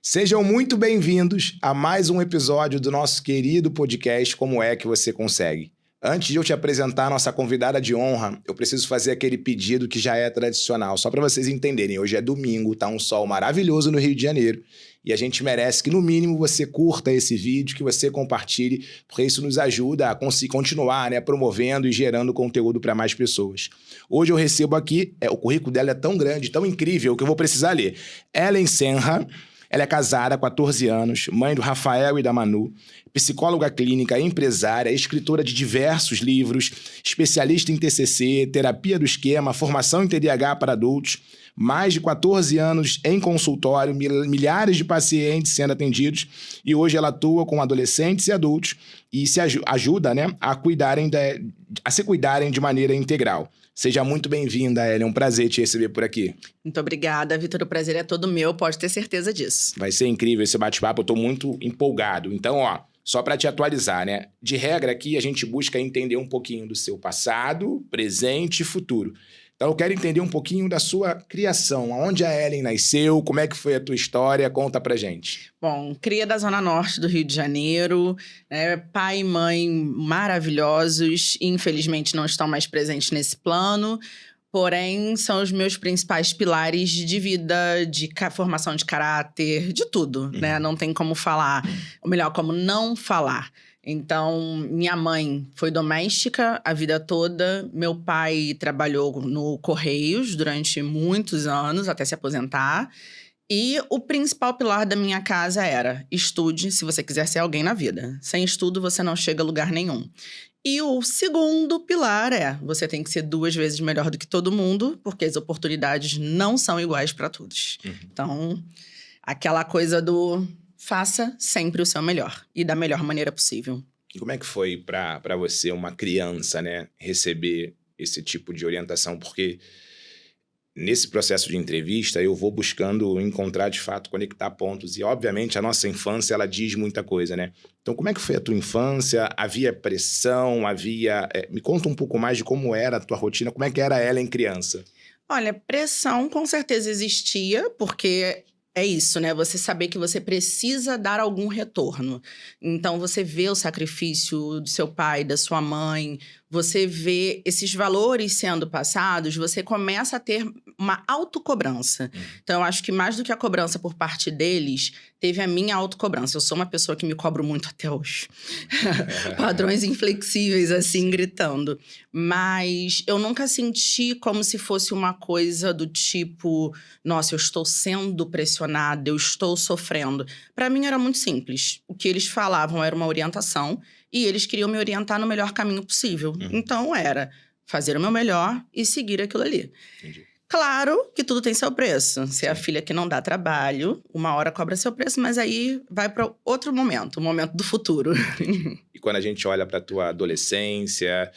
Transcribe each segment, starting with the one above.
Sejam muito bem-vindos a mais um episódio do nosso querido podcast Como é que você consegue? Antes de eu te apresentar a nossa convidada de honra, eu preciso fazer aquele pedido que já é tradicional, só para vocês entenderem. Hoje é domingo, tá um sol maravilhoso no Rio de Janeiro e a gente merece que, no mínimo, você curta esse vídeo, que você compartilhe, porque isso nos ajuda a continuar, promovendo e gerando conteúdo para mais pessoas. Hoje eu recebo aqui, o currículo dela é tão grande, tão incrível, que eu vou precisar ler. Ellen Senra. Ela é casada há 14 anos, mãe do Rafael e da Manu, psicóloga clínica, empresária, escritora de diversos livros, especialista em TCC, terapia do esquema, formação em TDAH para adultos, mais de 14 anos em consultório, milhares de pacientes sendo atendidos, e hoje ela atua com adolescentes e adultos e se ajuda a se cuidarem de maneira integral. Seja muito bem-vinda, Ellen. É um prazer te receber por aqui. Muito obrigada, Vitor. O prazer é todo meu, pode ter certeza disso. Vai ser incrível esse bate-papo, eu tô muito empolgado. Então, só para te atualizar, De regra aqui, a gente busca entender um pouquinho do seu passado, presente e futuro. Então, eu quero entender um pouquinho da sua criação. Aonde a Ellen nasceu, como é que foi a tua história? Conta pra gente. Bom, cria da Zona Norte do Rio de Janeiro, pai e mãe maravilhosos, infelizmente não estão mais presentes nesse plano, porém são os meus principais pilares de vida, de formação de caráter, de tudo, Não tem como falar, ou melhor, como não falar. Então, minha mãe foi doméstica a vida toda. Meu pai trabalhou no Correios durante muitos anos, até se aposentar. E o principal pilar da minha casa era: estude se você quiser ser alguém na vida. Sem estudo, você não chega a lugar nenhum. E o segundo pilar é: você tem que ser 2 vezes melhor do que todo mundo, porque as oportunidades não são iguais para todos. Então, aquela coisa do... faça sempre o seu melhor e da melhor maneira possível. E como é que foi para você, uma criança, receber esse tipo de orientação? Porque nesse processo de entrevista eu vou buscando encontrar, de fato, conectar pontos. E, obviamente, a nossa infância, ela diz muita coisa, Então, como é que foi a tua infância? Havia pressão? Me conta um pouco mais de como era a tua rotina, como é que era ela em criança? Olha, pressão com certeza existia, porque... é isso, Você saber que você precisa dar algum retorno. Então, você vê o sacrifício do seu pai, da sua mãe, você vê esses valores sendo passados, você começa a ter uma autocobrança. Então, eu acho que mais do que a cobrança por parte deles, teve a minha autocobrança. Eu sou uma pessoa que me cobro muito até hoje. Padrões inflexíveis, assim, gritando. Mas eu nunca senti como se fosse uma coisa do tipo: nossa, eu estou sendo pressionada, eu estou sofrendo. Para mim era muito simples. O que eles falavam era uma orientação e eles queriam me orientar no melhor caminho possível. Então era fazer o meu melhor e seguir aquilo ali. Entendi. Claro que tudo tem seu preço. Se é a filha que não dá trabalho, uma hora cobra seu preço, mas aí vai para outro momento, o momento do futuro. E quando a gente olha para tua adolescência,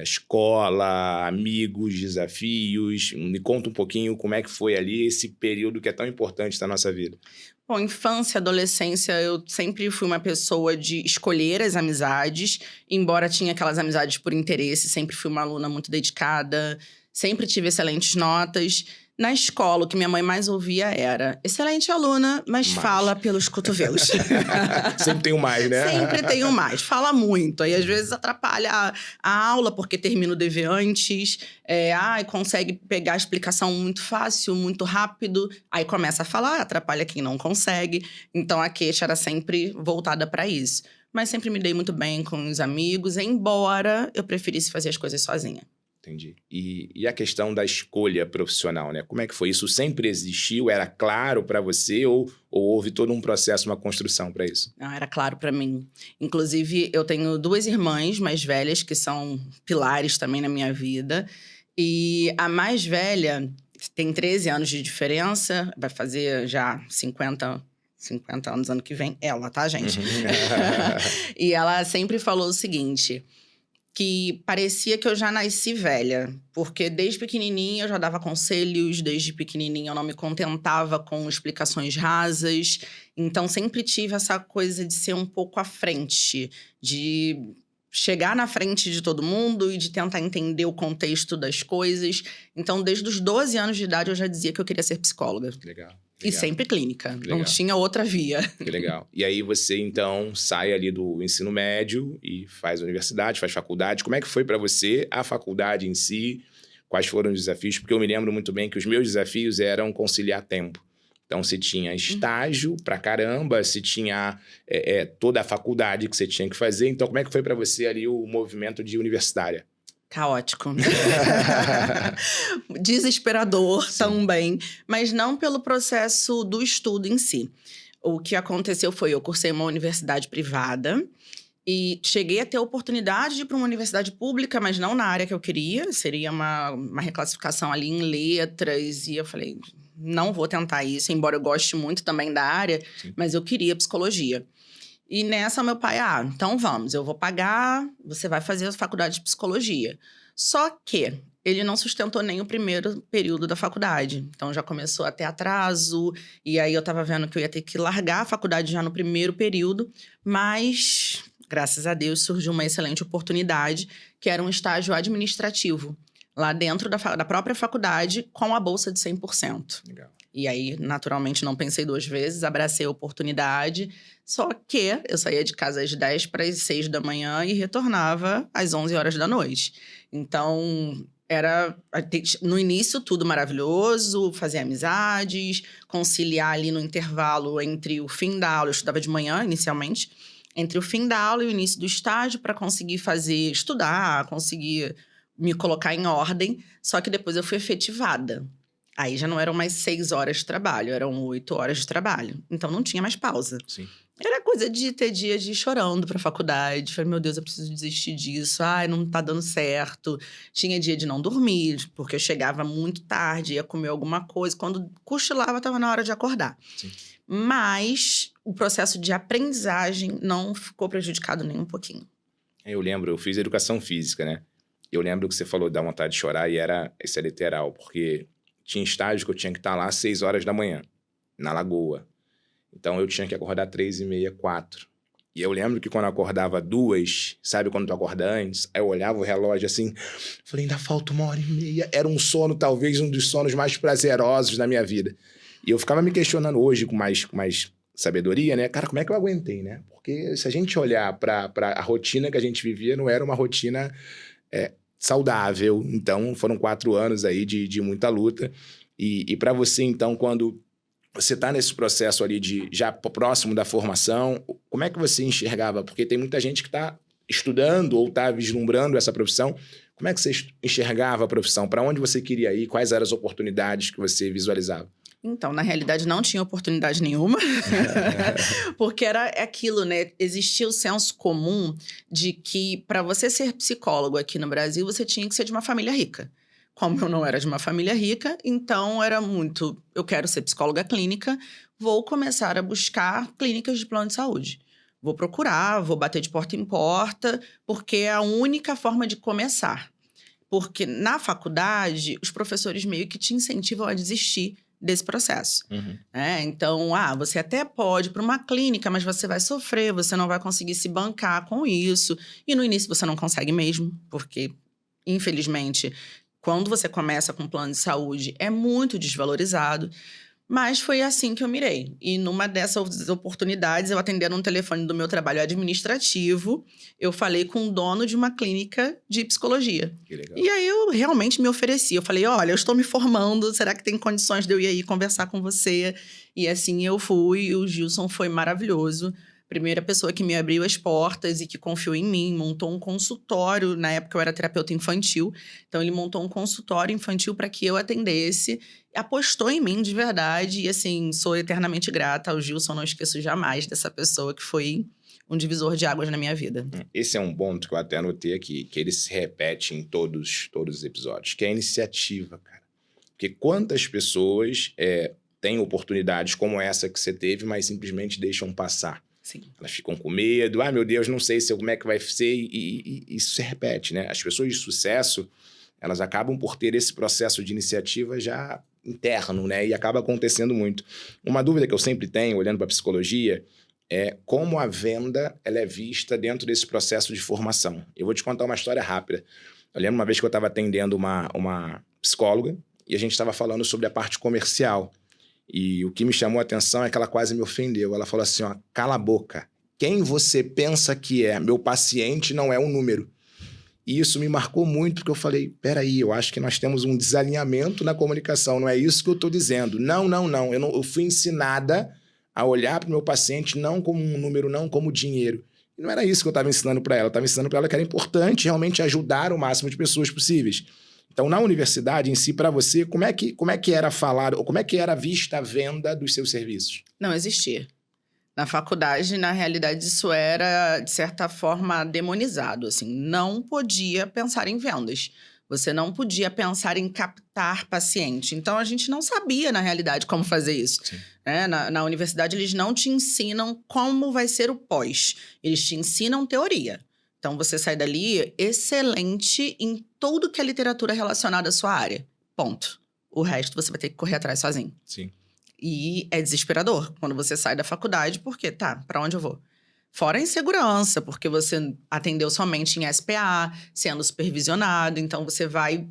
escola, amigos, desafios, me conta um pouquinho como é que foi ali esse período que é tão importante da nossa vida. Bom, infância, adolescência, eu sempre fui uma pessoa de escolher as amizades, embora tinha aquelas amizades por interesse, sempre fui uma aluna muito dedicada, sempre tive excelentes notas. Na escola, o que minha mãe mais ouvia era: excelente aluna, mas fala pelos cotovelos. Sempre tem um mais, Sempre tem um mais. Fala muito. Aí, às vezes, atrapalha a aula, porque termina o dever antes. Consegue pegar a explicação muito fácil, muito rápido. Aí começa a falar, atrapalha quem não consegue. Então, a queixa era sempre voltada para isso. Mas sempre me dei muito bem com os amigos, embora eu preferisse fazer as coisas sozinha. Entendi. E a questão da escolha profissional, Como é que foi? Isso sempre existiu? Era claro para você ou houve todo um processo, uma construção para isso? Não, era claro para mim. Inclusive, eu tenho 2 irmãs mais velhas, que são pilares também na minha vida. E a mais velha tem 13 anos de diferença, vai fazer já 50 anos ano que vem. Ela, tá, gente? E ela sempre falou o seguinte: que parecia que eu já nasci velha. Porque desde pequenininha eu já dava conselhos, desde pequenininha eu não me contentava com explicações rasas. Então, sempre tive essa coisa de ser um pouco à frente, de chegar na frente de todo mundo e de tentar entender o contexto das coisas. Então, desde os 12 anos de idade, eu já dizia que eu queria ser psicóloga. Legal. E sempre clínica. Legal. Não tinha outra via. Que legal. E aí você, então, sai ali do ensino médio e faz universidade, faz faculdade. Como é que foi para você a faculdade em si? Quais foram os desafios? Porque eu me lembro muito bem que os meus desafios eram conciliar tempo. Então, você tinha estágio pra caramba, você tinha toda a faculdade que você tinha que fazer. Então, como é que foi para você ali o movimento de universitária? Caótico. Desesperador também, mas não pelo processo do estudo em si. O que aconteceu foi, eu cursei uma universidade privada e cheguei a ter a oportunidade de ir para uma universidade pública, mas não na área que eu queria. Seria uma reclassificação ali em letras. E eu falei, não vou tentar isso, embora eu goste muito também da área, mas eu queria psicologia. E nessa, meu pai, então vamos, eu vou pagar, você vai fazer a faculdade de psicologia. Só que ele não sustentou nem o primeiro período da faculdade. Então, já começou a ter atraso, e aí eu tava vendo que eu ia ter que largar a faculdade já no primeiro período, mas, graças a Deus, surgiu uma excelente oportunidade, que era um estágio administrativo, lá dentro da própria faculdade, com a bolsa de 100%. Legal. E aí, naturalmente, não pensei duas vezes, abracei a oportunidade. Só que eu saía de casa às 10 para as 6 da manhã e retornava às 11 horas da noite. Então, era no início tudo maravilhoso, fazer amizades, conciliar ali no intervalo entre o fim da aula, eu estudava de manhã inicialmente, entre o fim da aula e o início do estágio para conseguir estudar, conseguir me colocar em ordem. Só que depois eu fui efetivada. Aí já não eram mais 6 horas de trabalho, eram 8 horas de trabalho. Então não tinha mais pausa. Sim. Era coisa de ter dia de ir chorando pra faculdade. Falei, meu Deus, eu preciso desistir disso. Ai, não tá dando certo. Tinha dia de não dormir, porque eu chegava muito tarde, ia comer alguma coisa. Quando cochilava, tava na hora de acordar. Sim. Mas o processo de aprendizagem não ficou prejudicado nem um pouquinho. Eu lembro, eu fiz educação física, né? Eu lembro que você falou da vontade de chorar e isso é literal, porque tinha estágio que eu tinha que estar lá às 6 horas da manhã, na Lagoa. Então, eu tinha que acordar 3h30, 4. E eu lembro que quando eu acordava 2, sabe quando tu acorda antes? Aí eu olhava o relógio assim, falei, ainda falta 1h30. Era um sono, talvez, um dos sonos mais prazerosos da minha vida. E eu ficava me questionando hoje com mais sabedoria, né? Cara, como é que eu aguentei, né? Porque se a gente olhar para a rotina que a gente vivia, não era uma rotina saudável. Então, foram 4 anos aí de muita luta. E para você, então, quando você está nesse processo ali já próximo da formação, como é que você enxergava? Porque tem muita gente que está estudando ou está vislumbrando essa profissão. Como é que você enxergava a profissão? Para onde você queria ir? Quais eram as oportunidades que você visualizava? Então, na realidade, não tinha oportunidade nenhuma. Porque era aquilo, né? Existia o senso comum de que, para você ser psicólogo aqui no Brasil, você tinha que ser de uma família rica. Como eu não era de uma família rica, então era muito... Eu quero ser psicóloga clínica, vou começar a buscar clínicas de plano de saúde. Vou procurar, vou bater de porta em porta, porque é a única forma de começar. Porque na faculdade, os professores meio que te incentivam a desistir desse processo. Uhum. Então, você até pode ir para uma clínica, mas você vai sofrer, você não vai conseguir se bancar com isso. E no início você não consegue mesmo, porque, infelizmente... Quando você começa com um plano de saúde, é muito desvalorizado. Mas foi assim que eu mirei. E numa dessas oportunidades, eu atendendo um telefone do meu trabalho administrativo, eu falei com o dono de uma clínica de psicologia. Que legal. E aí eu realmente me ofereci. Eu falei, olha, eu estou me formando, será que tem condições de eu ir aí conversar com você? E assim eu fui, e o Gilson foi maravilhoso. Primeira pessoa que me abriu as portas e que confiou em mim, montou um consultório. Na época eu era terapeuta infantil, então ele montou um consultório infantil para que eu atendesse. Apostou em mim de verdade e assim, sou eternamente grata ao Gilson, não esqueço jamais dessa pessoa que foi um divisor de águas na minha vida. Esse é um ponto que eu até anotei aqui, que ele se repete em todos os episódios, que é a iniciativa, cara. Porque quantas pessoas têm oportunidades como essa que você teve, mas simplesmente deixam passar. Sim. Elas ficam com medo, meu Deus, não sei como é que vai ser, e isso se repete, né? As pessoas de sucesso, elas acabam por ter esse processo de iniciativa já interno, né? E acaba acontecendo muito. Uma dúvida que eu sempre tenho, olhando para a psicologia, é como a venda ela é vista dentro desse processo de formação. Eu vou te contar uma história rápida. Eu lembro uma vez que eu estava atendendo uma psicóloga, e a gente estava falando sobre a parte comercial. E o que me chamou a atenção é que ela quase me ofendeu. Ela falou assim, ó, cala a boca. Quem você pensa que é? Meu paciente não é um número. E isso me marcou muito, porque eu falei, peraí, eu acho que nós temos um desalinhamento na comunicação, não é isso que eu estou dizendo. Não. Eu fui ensinada a olhar para o meu paciente não como um número, não como dinheiro. E não era isso que eu estava ensinando para ela. Eu estava ensinando para ela que era importante realmente ajudar o máximo de pessoas possíveis. Então, na universidade em si, para você, como é que era falar, ou como é que era vista a venda dos seus serviços? Não existia. Na faculdade, na realidade, isso era, de certa forma, demonizado, assim. Não podia pensar em vendas. Você não podia pensar em captar paciente. Então, a gente não sabia, na realidade, como fazer isso. Né? Na universidade, eles não te ensinam como vai ser o pós. Eles te ensinam teoria. Então, você sai dali excelente em tudo que é literatura relacionada à sua área. Ponto. O resto, você vai ter que correr atrás sozinho. Sim. E é desesperador quando você sai da faculdade, porque, tá, pra onde eu vou? Fora a insegurança, porque você atendeu somente em SPA, sendo supervisionado, então você vai,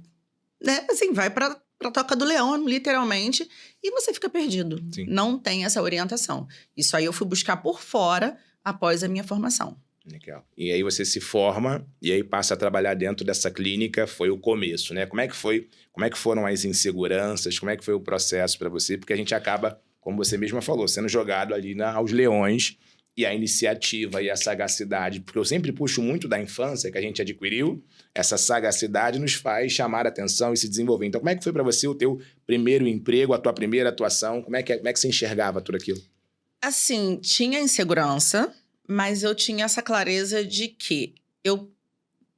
né, assim, vai pra toca do leão, literalmente, e você fica perdido. Sim. Não tem essa orientação. Isso aí eu fui buscar por fora após a minha formação. Legal. E aí você se forma e aí passa a trabalhar dentro dessa clínica, foi o começo, né? Como é que foram as inseguranças, como é que foi o processo para você? Porque a gente acaba, como você mesma falou, sendo jogado ali aos leões, e a iniciativa e a sagacidade, porque eu sempre puxo muito da infância que a gente adquiriu, essa sagacidade nos faz chamar a atenção e se desenvolver. Então, como é que foi para você o teu primeiro emprego, a tua primeira atuação? Como é que você enxergava tudo aquilo? Assim, tinha insegurança, mas eu tinha essa clareza de que eu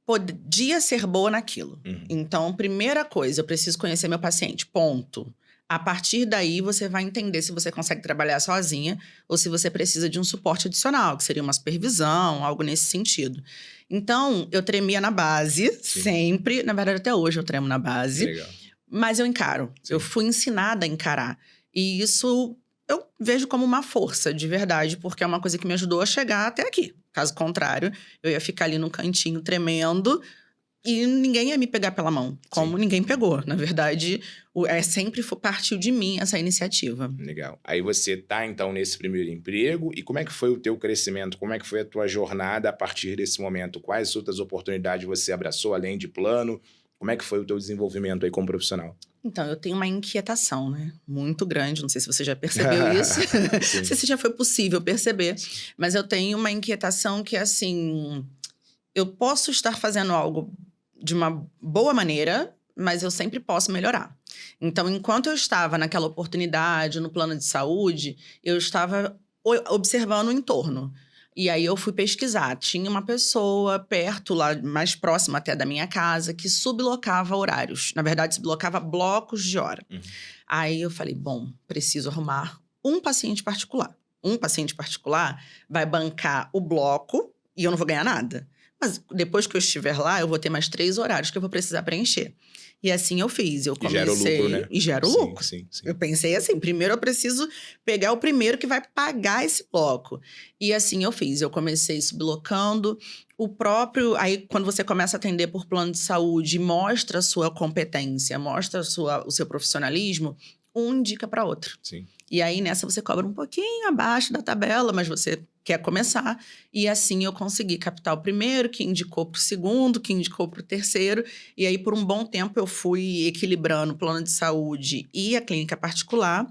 podia ser boa naquilo. Então, primeira coisa, eu preciso conhecer meu paciente, ponto. A partir daí, você vai entender se você consegue trabalhar sozinha ou se você precisa de um suporte adicional, que seria uma supervisão, algo nesse sentido. Então, eu tremia na base, sempre. Na verdade, até hoje eu tremo na base. Legal. Mas eu encaro. Sim. Eu fui ensinada a encarar. E isso eu vejo como uma força, de verdade, porque é uma coisa que me ajudou a chegar até aqui. Caso contrário, eu ia ficar ali no cantinho tremendo e ninguém ia me pegar pela mão, como ninguém pegou. Na verdade, sempre partiu de mim essa iniciativa. Legal. Aí você tá, então, nesse primeiro emprego. E como é que foi o teu crescimento? Como é que foi a tua jornada a partir desse momento? Quais outras oportunidades você abraçou, além de plano? Como é que foi o teu desenvolvimento aí como profissional? Então, eu tenho uma inquietação, né? Muito grande. Não sei se você já percebeu isso. Não sei se já foi possível perceber. Mas eu tenho uma inquietação que, assim... Eu posso estar fazendo algo de uma boa maneira, mas eu sempre posso melhorar. Então, enquanto eu estava naquela oportunidade, no plano de saúde, eu estava observando o entorno. E aí eu fui pesquisar. Tinha uma pessoa perto, lá mais próxima até da minha casa, que sublocava horários. Na verdade, sublocava blocos de hora. Aí eu falei, bom, preciso arrumar um paciente particular. Um paciente particular vai bancar o bloco e eu não vou ganhar nada. Mas depois que eu estiver lá, eu vou ter mais 3 horários que eu vou precisar preencher. E assim eu fiz. Eu comecei... E gera lucro, né? E gera lucro. Sim. Eu pensei assim, primeiro eu preciso pegar o primeiro que vai pagar esse bloco. E assim eu fiz. Eu comecei sublocando. O próprio... Aí, quando você começa a atender por plano de saúde, mostra a sua competência, mostra o seu profissionalismo, um indica para outro. Sim. E aí, nessa, você cobra um pouquinho abaixo da tabela, mas você quer começar. E assim, eu consegui captar o primeiro, que indicou para o segundo, que indicou para o terceiro. E aí, por um bom tempo, eu fui equilibrando o plano de saúde e a clínica particular.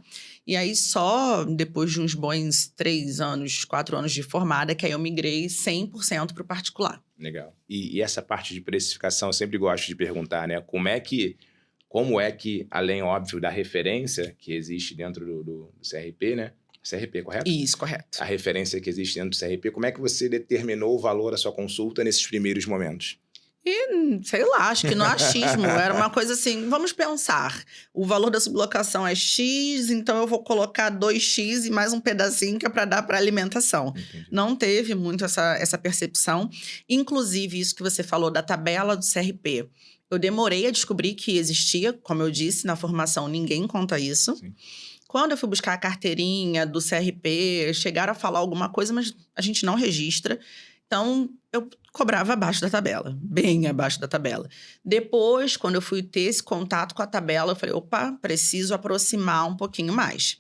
E aí, só depois de uns bons 3 anos, 4 anos de formada, que aí eu migrei 100% para o particular. Legal. E essa parte de precificação, eu sempre gosto de perguntar, né? Como é que, além, óbvio, da referência que existe dentro do CRP, né? CRP, correto? Isso, correto. A referência que existe dentro do CRP, como é que você determinou o valor da sua consulta nesses primeiros momentos? E, sei lá, acho que no achismo. Era uma coisa assim, vamos pensar. O valor da sublocação é X, então eu vou colocar 2X e mais um pedacinho que é para dar para alimentação. Entendi. Não teve muito essa percepção. Inclusive, isso que você falou da tabela do CRP. Eu demorei a descobrir que existia, como eu disse, na formação ninguém conta isso. Sim. Quando eu fui buscar a carteirinha do CRP, chegaram a falar alguma coisa, mas a gente não registra. Então, eu cobrava abaixo da tabela, bem abaixo da tabela. Depois, quando eu fui ter esse contato com a tabela, eu falei, opa, preciso aproximar um pouquinho mais.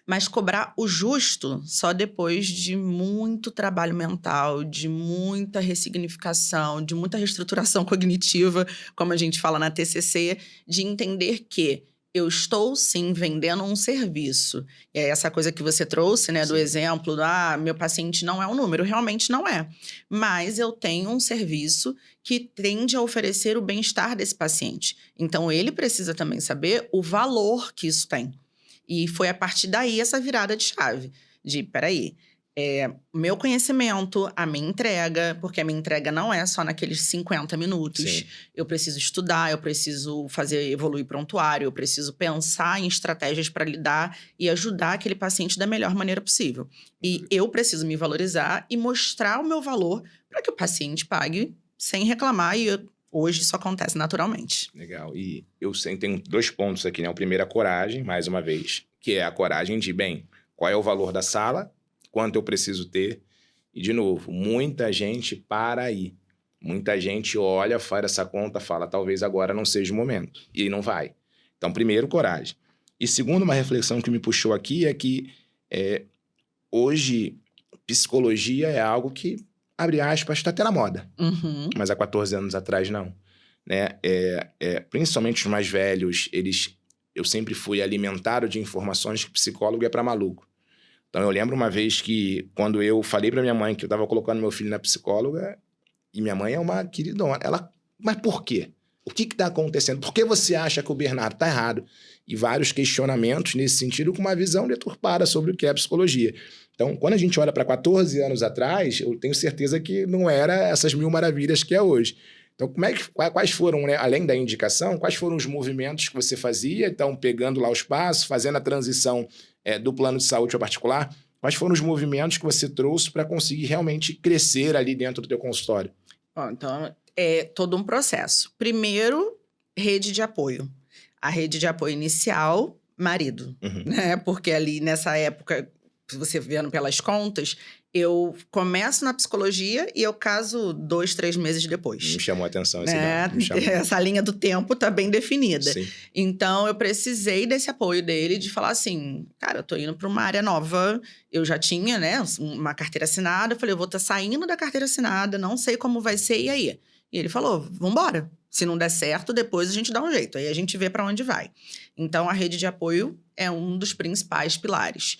Mas cobrar o justo só depois de muito trabalho mental, de muita ressignificação, de muita reestruturação cognitiva, como a gente fala na TCC, de entender que eu estou, sim, vendendo um serviço. E é essa coisa que você trouxe, né, do exemplo, meu paciente não é um número. Realmente não é. Mas eu tenho um serviço que tende a oferecer o bem-estar desse paciente. Então, ele precisa também saber o valor que isso tem. E foi a partir daí essa virada de chave. De, peraí, meu conhecimento, a minha entrega, porque a minha entrega não é só naqueles 50 minutos. Sim. Eu preciso estudar, eu preciso fazer evoluir prontuário, eu preciso pensar em estratégias para lidar e ajudar aquele paciente da melhor maneira possível. E eu preciso me valorizar e mostrar o meu valor para que o paciente pague sem reclamar. E hoje isso acontece naturalmente. Legal. E eu sempre tenho 2 pontos aqui, né? O primeiro, a coragem, mais uma vez, que é a coragem de, bem, qual é o valor da sala, quanto eu preciso ter. E, de novo, muita gente para aí. Muita gente olha, faz essa conta, fala, talvez agora não seja o momento. E não vai. Então, primeiro, coragem. E segundo, uma reflexão que me puxou aqui é que hoje, psicologia é algo que, abre aspas, está até na moda. Uhum. Mas há 14 anos atrás, não. Né? Principalmente os mais velhos, eu sempre fui alimentado de informações que psicólogo é para maluco. Então, eu lembro uma vez que, quando eu falei para minha mãe que eu estava colocando meu filho na psicóloga, e minha mãe é uma queridona, mas por quê? O que está acontecendo? Por que você acha que o Bernardo está errado? E vários questionamentos nesse sentido, com uma visão deturpada sobre o que é psicologia. Então, quando a gente olha para 14 anos atrás, eu tenho certeza que não era essas mil maravilhas que é hoje. Então, quais foram, né, além da indicação, quais foram os movimentos que você fazia? Então, pegando lá os passos, fazendo a transição do plano de saúde para particular, quais foram os movimentos que você trouxe para conseguir realmente crescer ali dentro do teu consultório? Então, é todo um processo. Primeiro, rede de apoio. A rede de apoio inicial, marido. Uhum. Né? Porque ali, nessa época, você vendo pelas contas, eu começo na psicologia e eu caso 2, 3 meses depois. Me chamou a atenção esse né? dado. Me chamou. Essa linha do tempo tá bem definida. Sim. Então, eu precisei desse apoio dele, de falar assim, cara, eu tô indo para uma área nova, eu já tinha, né, uma carteira assinada, eu falei, eu vou estar saindo da carteira assinada, não sei como vai ser, e aí? E ele falou, vambora. Se não der certo, depois a gente dá um jeito, aí a gente vê para onde vai. Então, a rede de apoio é um dos principais pilares.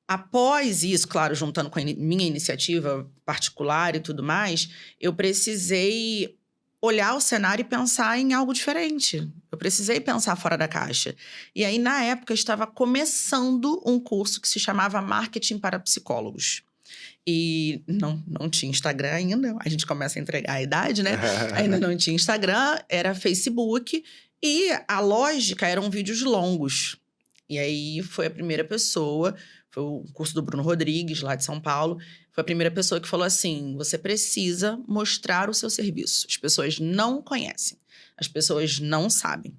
Após isso, claro, juntando com a minha iniciativa particular e tudo mais, eu precisei olhar o cenário e pensar em algo diferente. Eu precisei pensar fora da caixa. E aí, na época, eu estava começando um curso que se chamava Marketing para Psicólogos. E não tinha Instagram ainda. A gente começa a entregar a idade, né? Ainda não tinha Instagram, era Facebook. E a lógica eram vídeos longos. E aí, foi a primeira pessoa... Foi o curso do Bruno Rodrigues, lá de São Paulo. Foi a primeira pessoa que falou assim, você precisa mostrar o seu serviço. As pessoas não conhecem. As pessoas não sabem.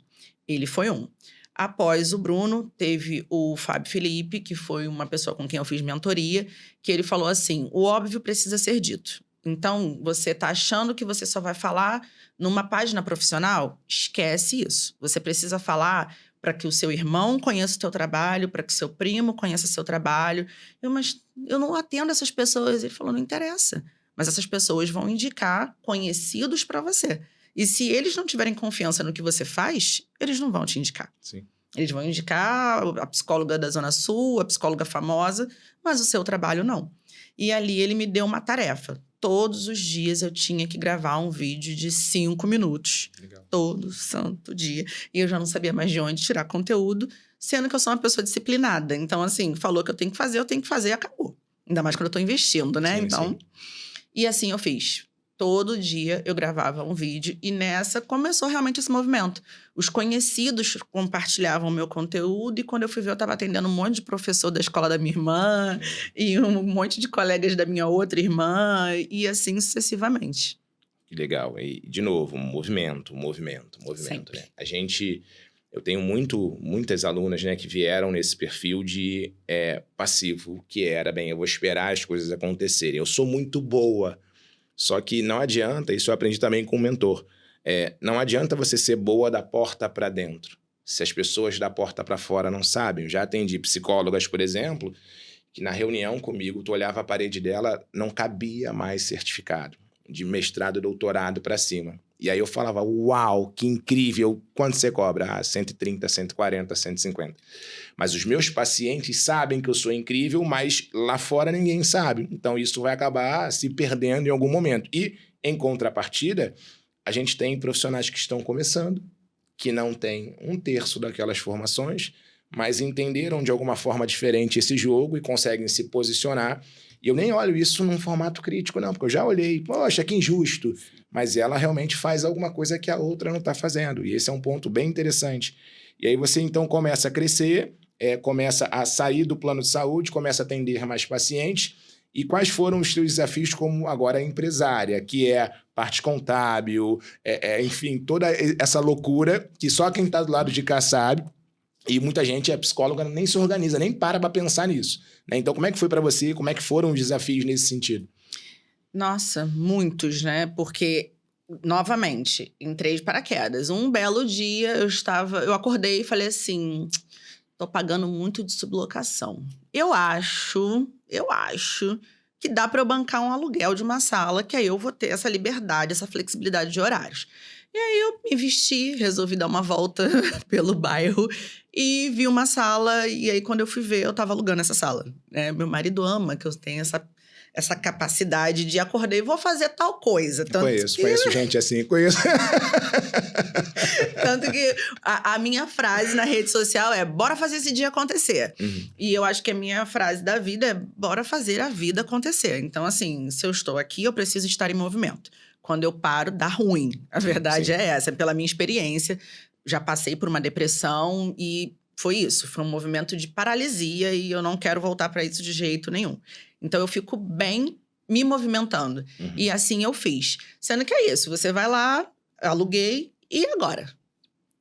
Ele foi um. Após o Bruno, teve o Fábio Felipe, que foi uma pessoa com quem eu fiz mentoria, que ele falou assim, o óbvio precisa ser dito. Então, você está achando que você só vai falar numa página profissional? Esquece isso. Você precisa falar... para que o seu irmão conheça o teu trabalho, para que o seu primo conheça o seu trabalho. Mas eu não atendo essas pessoas. Ele falou, não interessa. Mas essas pessoas vão indicar conhecidos para você. E se eles não tiverem confiança no que você faz, eles não vão te indicar. Sim. Eles vão indicar a psicóloga da Zona Sul, a psicóloga famosa, mas o seu trabalho não. E ali ele me deu uma tarefa. Todos os dias eu tinha que gravar um vídeo de 5 minutos. Legal. Todo santo dia. E eu já não sabia mais de onde tirar conteúdo, sendo que eu sou uma pessoa disciplinada. Então, assim, falou que eu tenho que fazer e acabou. Ainda mais quando eu tô investindo, né? Sim, então, sim. E assim eu fiz. Todo dia eu gravava um vídeo e nessa começou realmente esse movimento. Os conhecidos compartilhavam o meu conteúdo e quando eu fui ver eu estava atendendo um monte de professor da escola da minha irmã e um monte de colegas da minha outra irmã e assim sucessivamente. Que legal. E, de novo, movimento. Sempre. Né? Eu tenho muitas alunas, né, que vieram nesse perfil de passivo, que era, bem, eu vou esperar as coisas acontecerem. Eu sou muito boa Só que não adianta, isso eu aprendi também com um mentor, não adianta você ser boa da porta para dentro, se as pessoas da porta para fora não sabem. Eu já atendi psicólogas, por exemplo, que na reunião comigo, tu olhava a parede dela, não cabia mais certificado de mestrado, doutorado para cima. E aí eu falava, uau, que incrível, quanto você cobra? Ah, 130, 140, 150. Mas os meus pacientes sabem que eu sou incrível, mas lá fora ninguém sabe. Então isso vai acabar se perdendo em algum momento. E, em contrapartida, a gente tem profissionais que estão começando, que não têm 1/3 daquelas formações, mas entenderam de alguma forma diferente esse jogo e conseguem se posicionar. E eu nem olho isso num formato crítico, não, porque eu já olhei, poxa, que injusto. Mas ela realmente faz alguma coisa que a outra não está fazendo. E esse é um ponto bem interessante. E aí você, então, começa a crescer, começa a sair do plano de saúde, começa a atender mais pacientes. E quais foram os seus desafios como agora empresária, que é parte contábil, enfim, toda essa loucura que só quem está do lado de cá sabe. E muita gente, psicóloga, nem se organiza, nem para pensar nisso, né? Então, como é que foi para você? Como é que foram os desafios nesse sentido? Nossa, muitos, né? Porque, novamente, entrei de paraquedas. Um belo dia, eu acordei e falei assim, tô pagando muito de sublocação. Eu acho que dá para eu bancar um aluguel de uma sala, que aí eu vou ter essa liberdade, essa flexibilidade de horários. E aí eu me vesti, resolvi dar uma volta pelo bairro e vi uma sala. E aí, quando eu fui ver, eu tava alugando essa sala. Meu marido ama que eu tenha essa capacidade de acordar e vou fazer tal coisa. Conheço gente assim, conheço. Tanto que a minha frase na rede social é bora fazer esse dia acontecer. Uhum. E eu acho que a minha frase da vida é bora fazer a vida acontecer. Então, assim, se eu estou aqui, eu preciso estar em movimento. Quando eu paro, dá ruim. A verdade Sim. é essa. Pela minha experiência, já passei por uma depressão e foi isso. Foi um movimento de paralisia e eu não quero voltar para isso de jeito nenhum. Então, eu fico bem me movimentando. Uhum. E assim eu fiz. Sendo que é isso. Você vai lá, aluguei, e agora?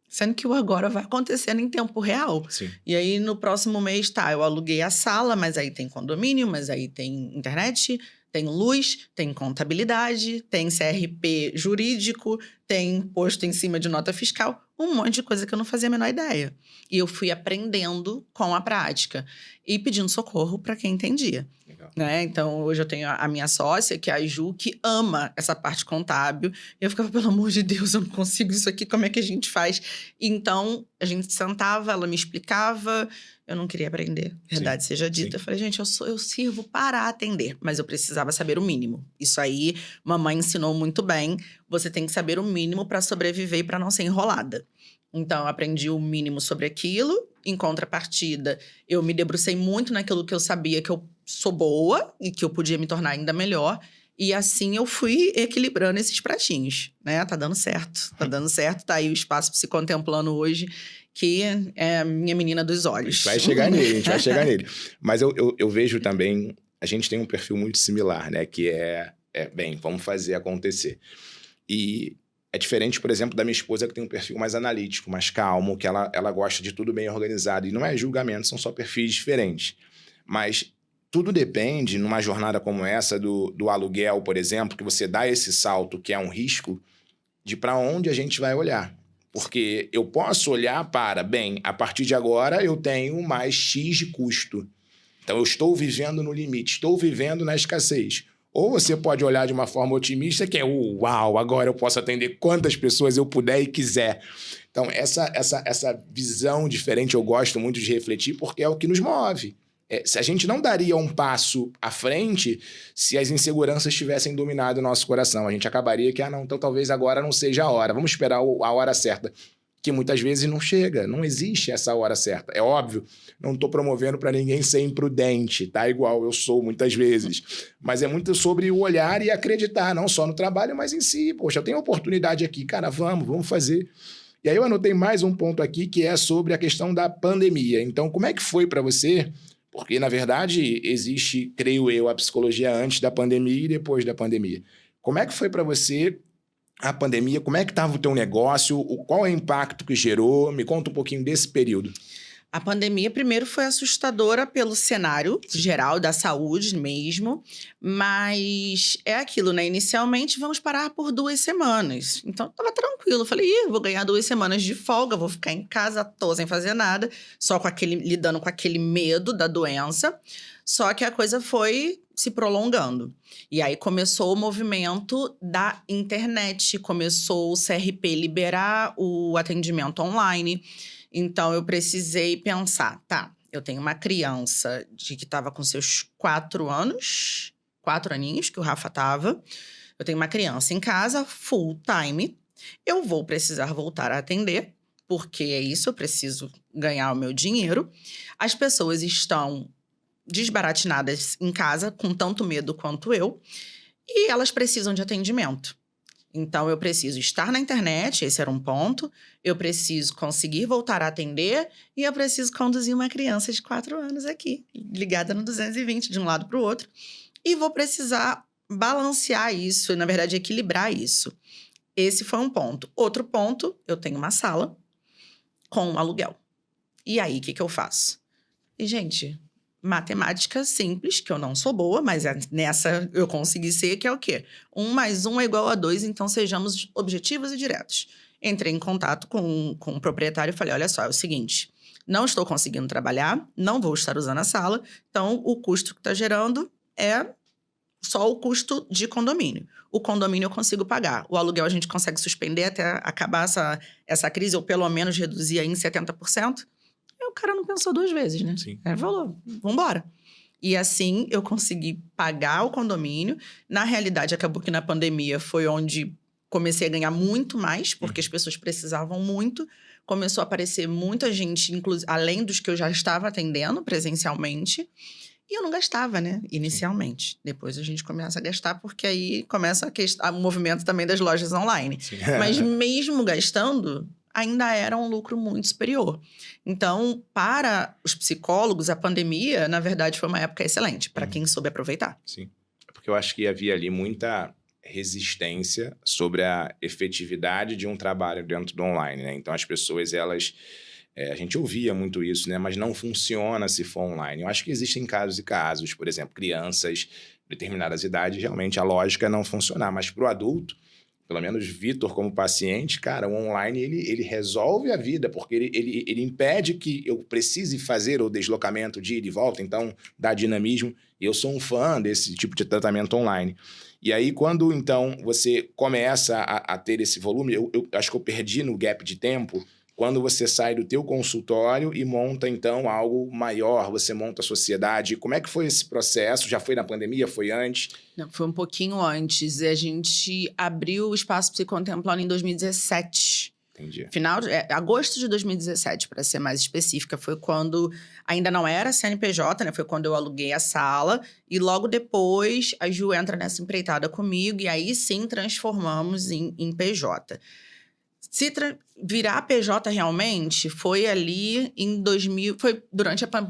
Sendo que o agora vai acontecendo em tempo real. Sim. E aí, no próximo mês, eu aluguei a sala, mas aí tem condomínio, mas aí tem internet, tem luz, tem contabilidade, tem CRP jurídico, tem imposto em cima de nota fiscal, um monte de coisa que eu não fazia a menor ideia. E eu fui aprendendo com a prática e pedindo socorro para quem entendia. Legal. Né? Então, hoje eu tenho a minha sócia, que é a Ju, que ama essa parte contábil. E eu ficava, pelo amor de Deus, eu não consigo isso aqui, como é que a gente faz? Então, a gente sentava, ela me explicava, eu não queria aprender, verdade seja dita. Eu falei, gente, eu sirvo para atender, mas eu precisava saber o mínimo. Isso aí, mamãe ensinou muito bem, você tem que saber o mínimo para sobreviver e para não ser enrolada. Então, eu aprendi o mínimo sobre aquilo. Em contrapartida, eu me debrucei muito naquilo que eu sabia que eu sou boa e que eu podia me tornar ainda melhor. E assim eu fui equilibrando esses pratinhos, né? Tá dando certo, tá dando certo. Tá aí o Espaço Psicontemplando hoje, que é a minha menina dos olhos. A gente vai chegar nele, a gente vai chegar nele. Mas eu vejo também, a gente tem um perfil muito similar, né? Que bem, vamos fazer acontecer. E é diferente, por exemplo, da minha esposa, que tem um perfil mais analítico, mais calmo, que ela gosta de tudo bem organizado. E não é julgamento, são só perfis diferentes. Mas tudo depende, numa jornada como essa do aluguel, por exemplo, que você dá esse salto, que é um risco, de para onde a gente vai olhar. Porque eu posso olhar para, bem, a partir de agora eu tenho mais X de custo. Então eu estou vivendo no limite, estou vivendo na escassez. Ou você pode olhar de uma forma otimista, que é, uau, agora eu posso atender quantas pessoas eu puder e quiser. Então, essa visão diferente eu gosto muito de refletir, porque é o que nos move. Se a gente não daria um passo à frente se as inseguranças tivessem dominado o nosso coração. A gente acabaria que, não, então talvez agora não seja a hora. Vamos esperar a hora certa. Que muitas vezes não chega, não existe essa hora certa. É óbvio, não estou promovendo para ninguém ser imprudente, tá? Igual eu sou muitas vezes. Mas é muito sobre o olhar e acreditar, não só no trabalho, mas em si. Poxa, eu tenho oportunidade aqui, cara, vamos fazer. E aí eu anotei mais um ponto aqui, que é sobre a questão da pandemia. Então, como é que foi para você? Porque, na verdade, existe, creio eu, a psicologia antes da pandemia e depois da pandemia. Como é que foi para você a pandemia? Como é que estava o teu negócio? Qual é o impacto que gerou? Me conta um pouquinho desse período. A pandemia, primeiro, foi assustadora pelo cenário geral da saúde mesmo, mas é aquilo, né? Inicialmente, vamos parar por 2 semanas. Então, tava tranquilo. Falei, vou ganhar 2 semanas de folga, vou ficar em casa à toa, sem fazer nada, só lidando com aquele medo da doença. Só que a coisa foi se prolongando. E aí começou o movimento da internet, começou o CRP liberar o atendimento online. Então, eu precisei pensar, tá, eu tenho uma criança que estava com seus 4 anos, 4 aninhos, que o Rafa tava. Eu tenho uma criança em casa, full time. Eu vou precisar voltar a atender, porque é isso, eu preciso ganhar o meu dinheiro. As pessoas estão desbaratinadas em casa, com tanto medo quanto eu, e elas precisam de atendimento. Então, eu preciso estar na internet, esse era um ponto. Eu preciso conseguir voltar a atender e eu preciso conduzir uma criança de 4 anos aqui, ligada no 220, de um lado para o outro. E vou precisar balancear isso, na verdade, equilibrar isso. Esse foi um ponto. Outro ponto, eu tenho uma sala com um aluguel. E aí, o que eu faço? E, gente, matemática simples, que eu não sou boa, mas nessa eu consegui ser, que é o quê? 1 mais 1 é igual a 2, então sejamos objetivos e diretos. Entrei em contato com o proprietário e falei, olha só, é o seguinte, não estou conseguindo trabalhar, não vou estar usando a sala, então o custo que está gerando é só o custo de condomínio. O condomínio eu consigo pagar. O aluguel a gente consegue suspender até acabar essa crise, ou pelo menos reduzir aí em 70%. E o cara não pensou 2 vezes, né? Sim. Ele falou, vambora. E assim, eu consegui pagar o condomínio. Na realidade, acabou que na pandemia foi onde comecei a ganhar muito mais, porque as pessoas precisavam muito. Começou a aparecer muita gente, além dos que eu já estava atendendo presencialmente. E eu não gastava, né? Inicialmente. Sim. Depois a gente começa a gastar, porque aí começa o movimento também das lojas online. Sim. Mas mesmo gastando, ainda era um lucro muito superior. Então, para os psicólogos, a pandemia, na verdade, foi uma época excelente, para quem soube aproveitar. Sim. Porque eu acho que havia ali muita resistência sobre a efetividade de um trabalho dentro do online, né? Então, as pessoas, elas... a gente ouvia muito isso, né? Mas não funciona se for online. Eu acho que existem casos e casos. Por exemplo, crianças, determinadas idades, realmente a lógica é não funcionar. Mas para o adulto, pelo menos Vitor como paciente, cara, o online ele resolve a vida, porque ele impede que eu precise fazer o deslocamento de ida e volta, então dá dinamismo. E eu sou um fã desse tipo de tratamento online. E aí, quando, então, você começa a ter esse volume, eu acho que eu perdi no gap de tempo, quando você sai do teu consultório e monta, então, algo maior, você monta a sociedade. Como é que foi esse processo? Já foi na pandemia? Foi antes? Não, foi um pouquinho antes. A gente abriu o Espaço Psicontemplando em 2017. Entendi. Agosto de 2017, para ser mais específica, foi quando ainda não era CNPJ, né? Foi quando eu aluguei a sala. E logo depois, a Ju entra nessa empreitada comigo. E aí, sim, transformamos em PJ. Virar PJ realmente foi ali em 2000... Foi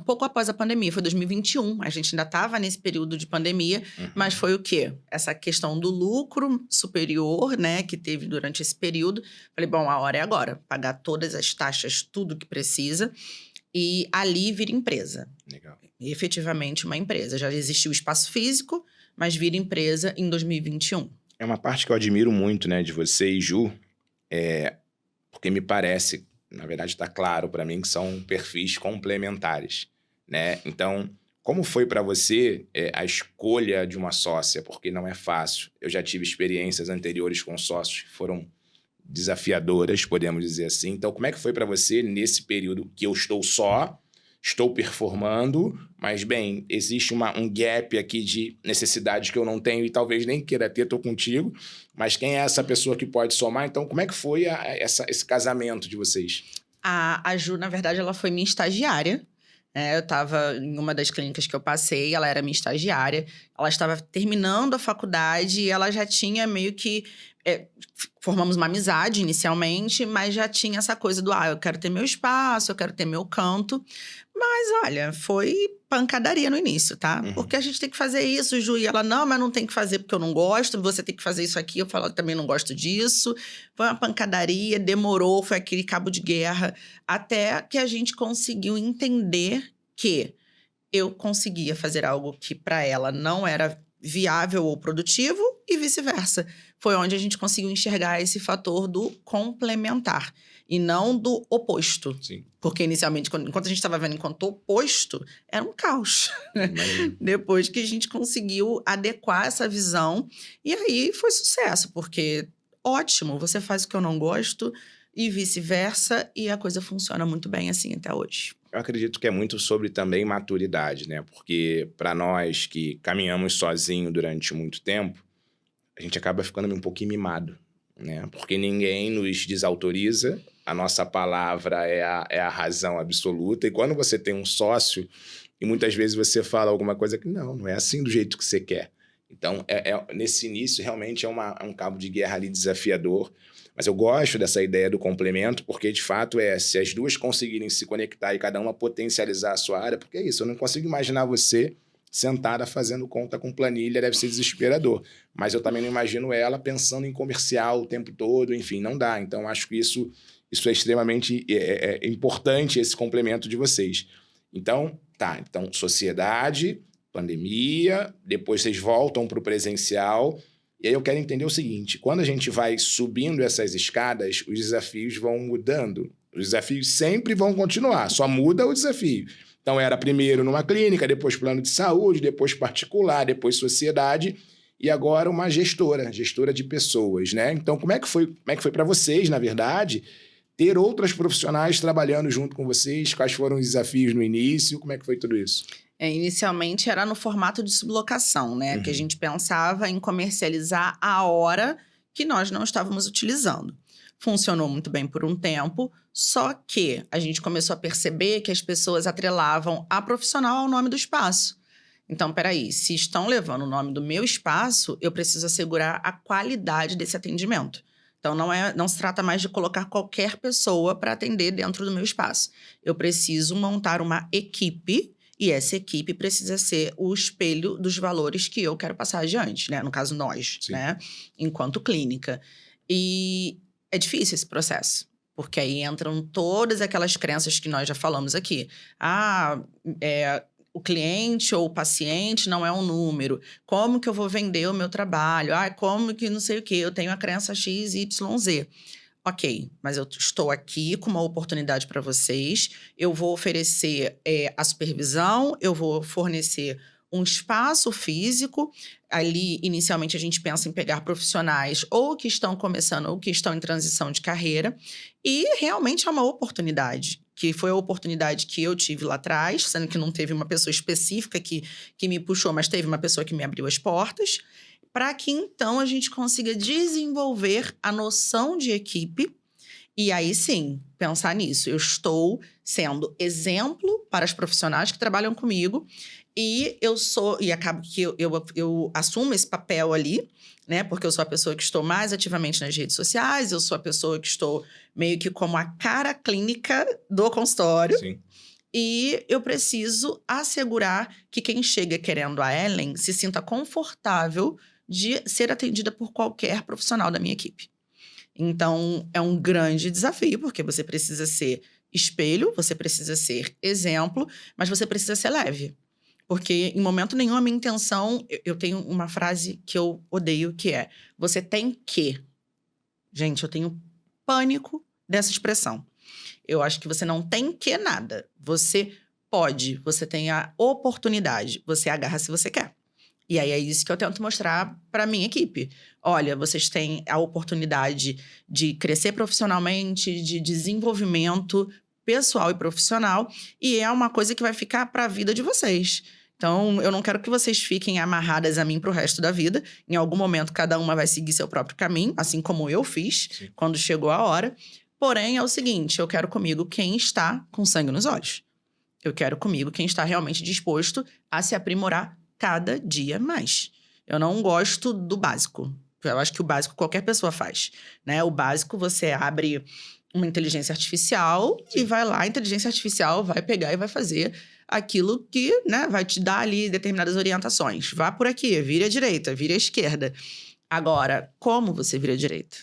pouco após a pandemia, foi 2021. A gente ainda estava nesse período de pandemia, mas foi o quê? Essa questão do lucro superior, né, que teve durante esse período. Falei, bom, a hora é agora. Pagar todas as taxas, tudo que precisa. E ali vira empresa. Legal. Efetivamente uma empresa. Já existiu o espaço físico, mas vira empresa em 2021. É uma parte que eu admiro muito, né, de você e Ju, porque me parece, na verdade está claro para mim, que são perfis complementares, né? Então, como foi para você a escolha de uma sócia? Porque não é fácil. Eu já tive experiências anteriores com sócios que foram desafiadoras, podemos dizer assim. Então, como é que foi para você nesse período que eu estou só, estou performando, mas, bem, existe um gap aqui de necessidade que eu não tenho e talvez nem queira ter, estou contigo, mas quem é essa pessoa que pode somar? Então, como é que foi esse casamento de vocês? A Ju, na verdade, ela foi minha estagiária. Eu estava em uma das clínicas que eu passei, ela era minha estagiária. Ela estava terminando a faculdade e ela já tinha meio que... formamos uma amizade inicialmente, mas já tinha essa coisa do... eu quero ter meu espaço, eu quero ter meu canto. Mas, olha, foi pancadaria no início, tá? Porque a gente tem que fazer isso, Ju. E ela, não, mas não tem que fazer porque eu não gosto. Você tem que fazer isso aqui. Eu falo, eu também não gosto disso. Foi uma pancadaria, demorou, foi aquele cabo de guerra. Até que a gente conseguiu entender que eu conseguia fazer algo que para ela não era viável ou produtivo e vice-versa. Foi onde a gente conseguiu enxergar esse fator do complementar e não do oposto. Sim. Porque inicialmente, enquanto a gente estava vendo enquanto oposto, era um caos. Depois que a gente conseguiu adequar essa visão, e aí foi sucesso, porque ótimo, você faz o que eu não gosto e vice-versa, e a coisa funciona muito bem assim até hoje. Eu acredito que é muito sobre também maturidade, né? Porque para nós que caminhamos sozinho durante muito tempo, a gente acaba ficando um pouquinho mimado, né? Porque ninguém nos desautoriza, a nossa palavra é a razão absoluta. E quando você tem um sócio, e muitas vezes você fala alguma coisa que não é assim do jeito que você quer. Então, nesse início, realmente é um cabo de guerra ali desafiador. Mas eu gosto dessa ideia do complemento, porque, de fato, se as duas conseguirem se conectar e cada uma potencializar a sua área, porque é isso, eu não consigo imaginar você sentada fazendo conta com planilha, deve ser desesperador. Mas eu também não imagino ela pensando em comercial o tempo todo, enfim, não dá. Então, acho que isso é extremamente importante, esse complemento de vocês. Então, então, sociedade, pandemia, depois vocês voltam para o presencial. E aí eu quero entender o seguinte, quando a gente vai subindo essas escadas, os desafios vão mudando. Os desafios sempre vão continuar, só muda o desafio. Então era primeiro numa clínica, depois plano de saúde, depois particular, depois sociedade e agora uma gestora de pessoas, né? Então como é que foi para vocês, na verdade, ter outras profissionais trabalhando junto com vocês? Quais foram os desafios no início? Como é que foi tudo isso? Inicialmente era no formato de sublocação, né? Que a gente pensava em comercializar a hora que nós não estávamos utilizando. Funcionou muito bem por um tempo, só que a gente começou a perceber que as pessoas atrelavam a profissional ao nome do espaço. Então, peraí, se estão levando o nome do meu espaço, eu preciso assegurar a qualidade desse atendimento. Então, não se trata mais de colocar qualquer pessoa para atender dentro do meu espaço. Eu preciso montar uma equipe. E essa equipe precisa ser o espelho dos valores que eu quero passar adiante, né? No caso, nós, né? Enquanto clínica. E é difícil esse processo, porque aí entram todas aquelas crenças que nós já falamos aqui. O cliente ou o paciente não é um número. Como que eu vou vender o meu trabalho? Como que não sei o quê? Eu tenho a crença X, Y, Z. Ok, mas eu estou aqui com uma oportunidade para vocês. Eu vou oferecer a supervisão, eu vou fornecer um espaço físico. Ali, inicialmente, a gente pensa em pegar profissionais ou que estão começando ou que estão em transição de carreira. E realmente é uma oportunidade, que foi a oportunidade que eu tive lá atrás, sendo que não teve uma pessoa específica que me puxou, mas teve uma pessoa que me abriu as portas, para que, então, a gente consiga desenvolver a noção de equipe e aí, sim, pensar nisso. Eu estou sendo exemplo para as profissionais que trabalham comigo e acabo que eu assumo esse papel ali, né? Porque eu sou a pessoa que estou mais ativamente nas redes sociais, eu sou a pessoa que estou meio que como a cara clínica do consultório. Sim. E eu preciso assegurar que quem chega querendo a Ellen se sinta confortável de ser atendida por qualquer profissional da minha equipe. Então, é um grande desafio, porque você precisa ser espelho, você precisa ser exemplo, mas você precisa ser leve. Porque, em momento nenhum, a minha intenção... Eu tenho uma frase que eu odeio, que é... Você tem que... Gente, eu tenho pânico dessa expressão. Eu acho que você não tem que nada. Você pode, você tem a oportunidade. Você agarra se você quer. E aí é isso que eu tento mostrar para a minha equipe. Olha, vocês têm a oportunidade de crescer profissionalmente, de desenvolvimento pessoal e profissional, e é uma coisa que vai ficar para a vida de vocês. Então, eu não quero que vocês fiquem amarradas a mim pro resto da vida. Em algum momento, cada uma vai seguir seu próprio caminho, assim como eu fiz, quando chegou a hora. Porém, é o seguinte, eu quero comigo quem está com sangue nos olhos. Eu quero comigo quem está realmente disposto a se aprimorar cada dia mais. Eu não gosto do básico. Eu acho que o básico qualquer pessoa faz, né? O básico você abre uma inteligência artificial e vai lá, a inteligência artificial vai pegar e vai fazer aquilo que, né, vai te dar ali determinadas orientações. Vá por aqui, vire à direita, vire à esquerda. Agora, como você vira à direita?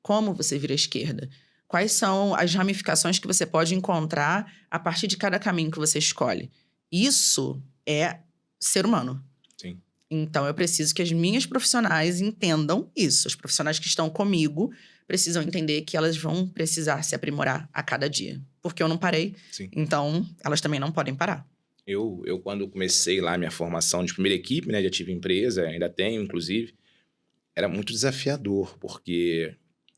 Como você vira à esquerda? Quais são as ramificações que você pode encontrar a partir de cada caminho que você escolhe? Isso é ser humano. Sim. Então, eu preciso que as minhas profissionais entendam isso. As profissionais que estão comigo precisam entender que elas vão precisar se aprimorar a cada dia. Porque eu não parei, então elas também não podem parar. Eu quando comecei lá minha formação de primeira equipe, né, já tive empresa, ainda tenho, inclusive, era muito desafiador, porque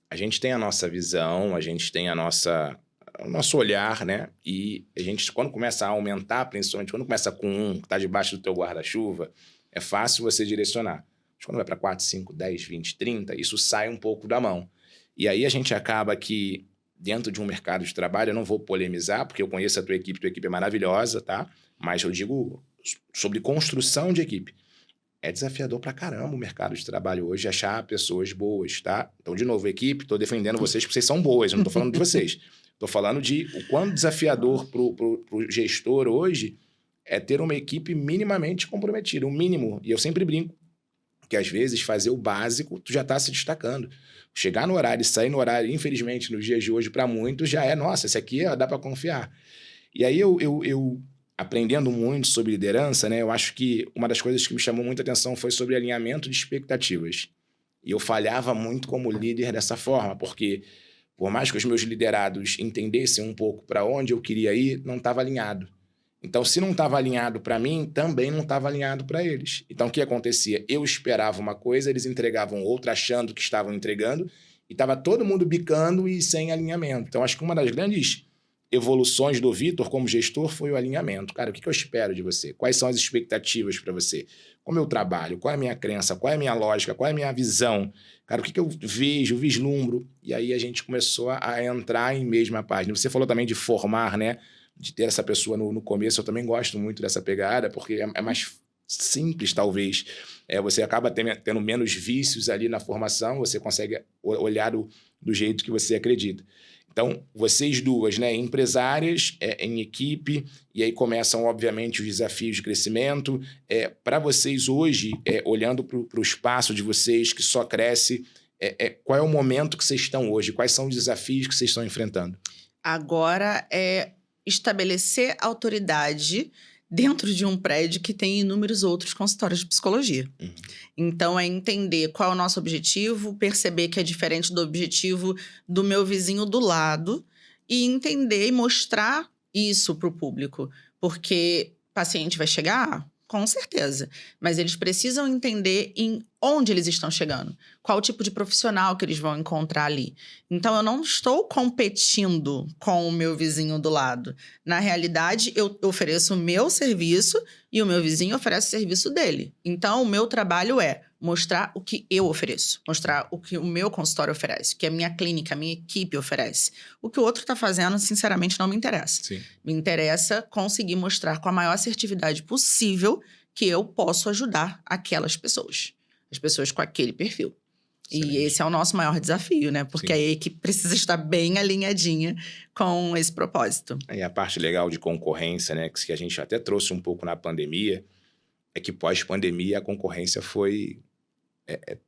a gente tem a nossa visão, a gente tem o nosso olhar, né? E a gente, quando começa a aumentar, principalmente quando começa com um que está debaixo do teu guarda-chuva, é fácil você direcionar. Mas quando vai para 4, 5, 10, 20, 30, isso sai um pouco da mão. E aí a gente acaba que, dentro de um mercado de trabalho, eu não vou polemizar, porque eu conheço a tua equipe é maravilhosa, tá? Mas eu digo sobre construção de equipe. É desafiador pra caramba o mercado de trabalho hoje, achar pessoas boas, tá? Então, de novo, equipe, tô defendendo vocês porque vocês são boas, eu não tô falando de vocês. Tô falando de o quão desafiador pro gestor hoje é ter uma equipe minimamente comprometida, o mínimo. E eu sempre brinco que, às vezes, fazer o básico, tu já tá se destacando. Chegar no horário e sair no horário, infelizmente, nos dias de hoje, para muitos, já é, nossa, esse aqui dá para confiar. E aí eu aprendendo muito sobre liderança, né, eu acho que uma das coisas que me chamou muita atenção foi sobre alinhamento de expectativas. E eu falhava muito como líder dessa forma, porque por mais que os meus liderados entendessem um pouco para onde eu queria ir, não estava alinhado. Então, se não estava alinhado para mim, também não estava alinhado para eles. Então, o que acontecia? Eu esperava uma coisa, eles entregavam outra, achando que estavam entregando, e estava todo mundo bicando e sem alinhamento. Então, acho que uma das grandes evoluções do Vitor como gestor foi o alinhamento. Cara, o que eu espero de você? Quais são as expectativas para você? Como eu trabalho? Qual é a minha crença? Qual é a minha lógica? Qual é a minha visão? Cara, o que eu vejo, vislumbro? E aí a gente começou a entrar em mesma página. Você falou também de formar, né? De ter essa pessoa no começo. Eu também gosto muito dessa pegada, porque é mais simples, talvez. Você acaba tendo menos vícios ali na formação, você consegue olhar do jeito que você acredita. Então, vocês duas, né, empresárias, em equipe, e aí começam, obviamente, os desafios de crescimento. Para vocês hoje, olhando para o espaço de vocês, que só cresce, qual é o momento que vocês estão hoje? Quais são os desafios que vocês estão enfrentando? Agora é estabelecer autoridade dentro de um prédio que tem inúmeros outros consultórios de psicologia. Uhum. Então, é entender qual é o nosso objetivo, perceber que é diferente do objetivo do meu vizinho do lado e entender e mostrar isso para o público. Porque o paciente vai chegar, com certeza, mas eles precisam entender em onde eles estão chegando, qual o tipo de profissional que eles vão encontrar ali. Então, eu não estou competindo com o meu vizinho do lado. Na realidade, eu ofereço o meu serviço e o meu vizinho oferece o serviço dele. Então, o meu trabalho é mostrar o que eu ofereço, mostrar o que o meu consultório oferece, o que a minha clínica, a minha equipe oferece. O que o outro está fazendo, sinceramente, não me interessa. Sim. Me interessa conseguir mostrar com a maior assertividade possível que eu posso ajudar aquelas pessoas. As pessoas com aquele perfil. Excelente. E esse é o nosso maior desafio, né? Porque Sim. a equipe precisa estar bem alinhadinha com esse propósito. E a parte legal de concorrência, né, que a gente até trouxe um pouco na pandemia, é que pós-pandemia a concorrência foi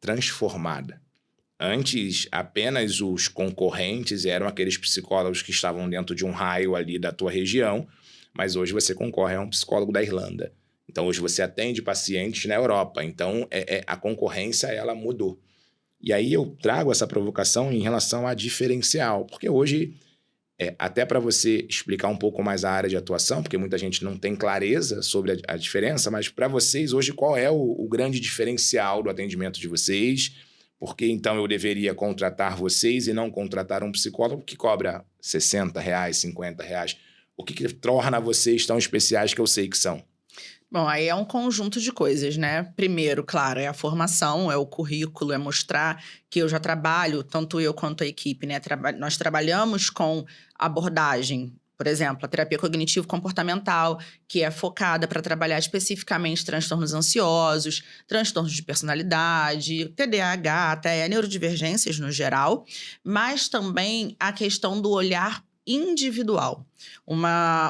transformada. Antes, apenas os concorrentes eram aqueles psicólogos que estavam dentro de um raio ali da tua região, mas hoje você concorre a um psicólogo da Irlanda. Então, hoje você atende pacientes na Europa. Então, a concorrência, ela mudou. E aí eu trago essa provocação em relação a diferencial, porque hoje, até para você explicar um pouco mais a área de atuação, porque muita gente não tem clareza sobre a diferença, mas para vocês hoje, qual é o grande diferencial do atendimento de vocês? Porque então eu deveria contratar vocês e não contratar um psicólogo que cobra R$60, R$50. O que torna vocês tão especiais que eu sei que são? Bom, aí é um conjunto de coisas, né? Primeiro, claro, é a formação, é o currículo, é mostrar que eu já trabalho, tanto eu quanto a equipe, né? Nós trabalhamos com abordagem Por exemplo, a terapia cognitivo-comportamental, que é focada para trabalhar especificamente transtornos ansiosos, transtornos de personalidade, TDAH, até neurodivergências no geral, mas também a questão do olhar individual.